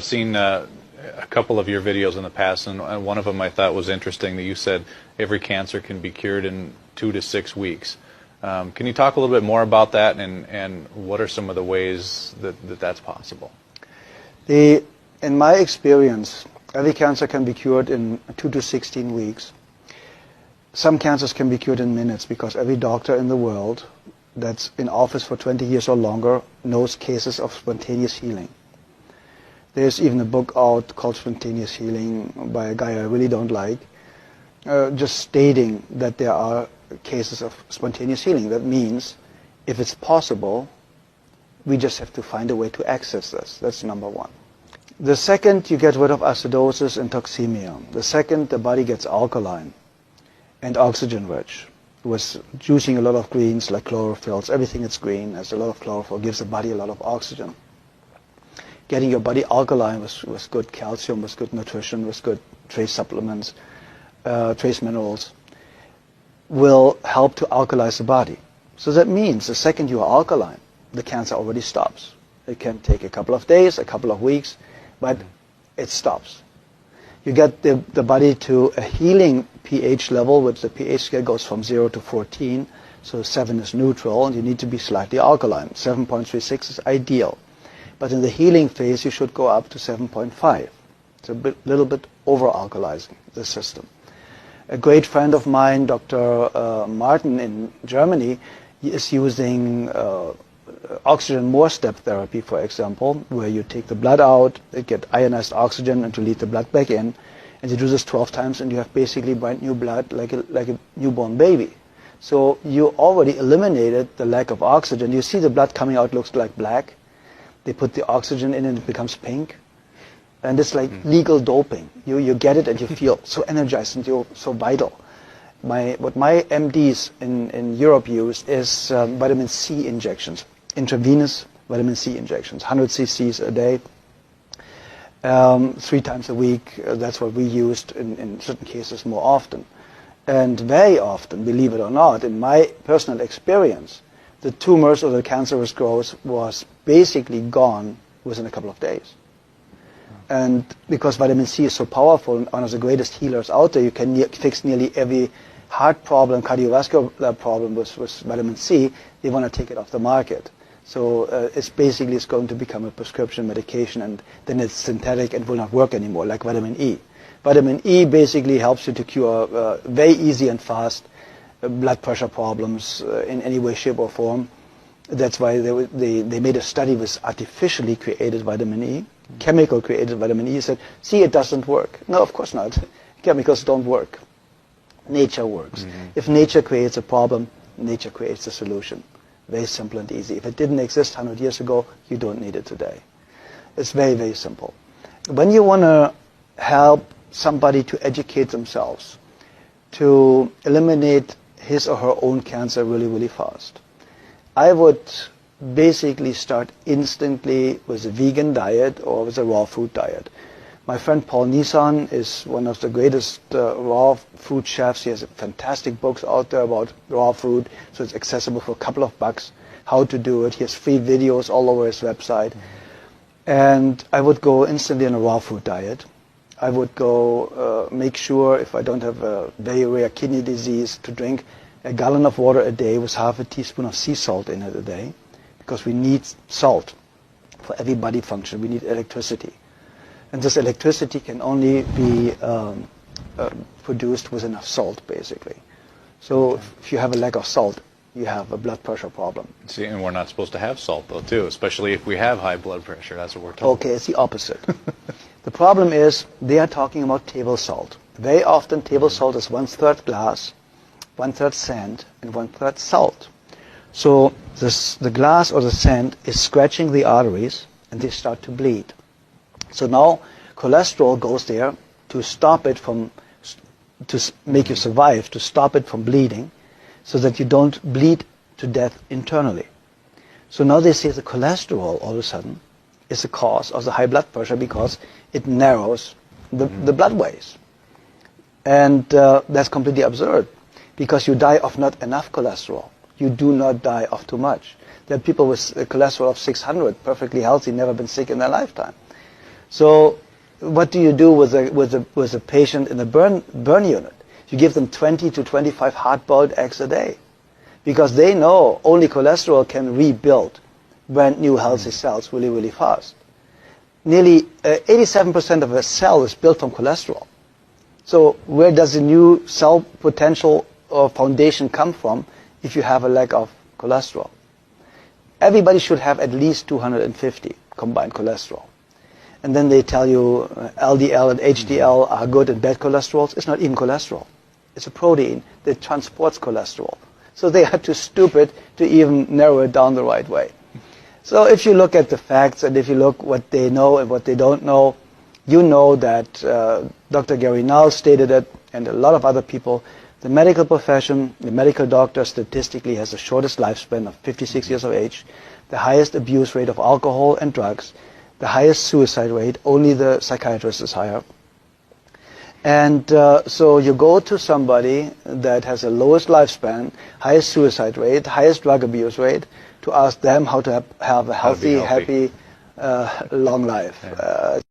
I've seen a couple of your videos in the past, and one of them I thought was interesting that you said every cancer can be cured in 2 to 6 weeks. Can you talk a little bit more about that, and what are some of the ways that that's possible? In my experience, every cancer can be cured in 2 to 16 weeks. Some cancers can be cured in minutes because every doctor in the world that's in office for 20 years or longer knows cases of spontaneous healing. There's even a book out called Spontaneous Healing by a guy I really don't like, just stating that there are cases of spontaneous healing. That means if it's possible, we just have to find a way to access this. That's number one. The second, you get rid of acidosis and toxemia. The second, the body gets alkaline and oxygen rich. Was using a lot of greens like chlorophylls. Everything that's green has a lot of chlorophyll, gives the body a lot of oxygen. Getting your body alkaline was good calcium, was good nutrition, was good trace supplements, trace minerals, will help to alkalize the body. So that means the second you are alkaline, the cancer already stops. It can take a couple of days, a couple of weeks, but it stops. You get the body to a healing pH level, which the pH scale goes from 0 to 14, so 7 is neutral, and you need to be slightly alkaline. 7.36 is ideal. But in the healing phase, you should go up to 7.5. It's a little bit over-alkalizing the system. A great friend of mine, Dr. Martin in Germany, is using oxygen more step therapy, for example, where you take the blood out, get ionized oxygen, and to lead the blood back in. And you do this 12 times, and you have basically brand new blood, like a newborn baby. So you already eliminated the lack of oxygen. You see the blood coming out looks like black. They put the oxygen in, and it becomes pink. And it's like legal doping. You get it, and you feel so energized, and you're so vital. What my MDs in Europe use is vitamin C injections, intravenous vitamin C injections, 100 cc's a day. 3 times a week, that's what we used in certain cases more often. And very often, believe it or not, in my personal experience, the tumors or the cancerous growth was basically gone within a couple of days. And because vitamin C is so powerful and one of the greatest healers out there, you can fix nearly every heart problem, cardiovascular problem with vitamin C, they want to take it off the market. So it's going to become a prescription medication, and then it's synthetic and will not work anymore, like vitamin E. Vitamin E basically helps you to cure very easy and fast blood pressure problems in any way, shape, or form. That's why they made a study with artificially created vitamin E, chemical created vitamin E. Said, see, it doesn't work. No, of course not. Chemicals don't work. Nature works. If nature creates a problem, nature creates a solution. Very simple and easy. If it didn't exist 100 years ago, you don't need it today. It's very, very simple. When you want to help somebody to educate themselves, to eliminate his or her own cancer really, really fast, I would basically start instantly with a vegan diet or with a raw food diet. My friend Paul Nissan is one of the greatest raw food chefs. He has fantastic books out there about raw food, so it's accessible for a couple of bucks, how to do it. He has free videos all over his website. And I would go instantly on a raw food diet. I would go make sure, if I don't have a very rare kidney disease, to drink a gallon of water a day with half a teaspoon of sea salt in it a day, because we need salt for every body function. We need electricity. And this electricity can only be produced with enough salt, basically. So if you have a lack of salt, you have a blood pressure problem. See, and we're not supposed to have salt, though, too, especially if we have high blood pressure. That's what we're told. Okay, it's the opposite. The problem is they are talking about table salt. Very often, table salt is 1/3 glass, 1/3 sand, and 1/3 salt. So the glass or the sand is scratching the arteries, and they start to bleed. So now cholesterol goes there to stop it from, to make you survive, to stop it from bleeding, so that you don't bleed to death internally. So now they say the cholesterol all of a sudden is the cause of the high blood pressure because it narrows the blood ways. And that's completely absurd, because you die of not enough cholesterol. You do not die of too much. There are people with a cholesterol of 600, perfectly healthy, never been sick in their lifetime. So what do you do with a patient in a burn unit? You give them 20 to 25 hard-boiled eggs a day, because they know only cholesterol can rebuild brand new healthy cells really, really fast. Nearly 87% of a cell is built from cholesterol. So where does the new cell potential or foundation come from if you have a lack of cholesterol? Everybody should have at least 250 combined cholesterol. And then they tell you LDL and HDL are good and bad cholesterols. It's not even cholesterol. It's a protein that transports cholesterol. So they are too stupid to even narrow it down the right way. So if you look at the facts and if you look what they know and what they don't know, you know that Dr. Gary Null stated it, and a lot of other people. The medical profession, the medical doctor statistically has the shortest lifespan of 56 years of age, the highest abuse rate of alcohol and drugs, the highest suicide rate, only the psychiatrist is higher. And so you go to somebody that has the lowest lifespan, highest suicide rate, highest drug abuse rate, to ask them how to have a healthy, happy, long life. Yeah.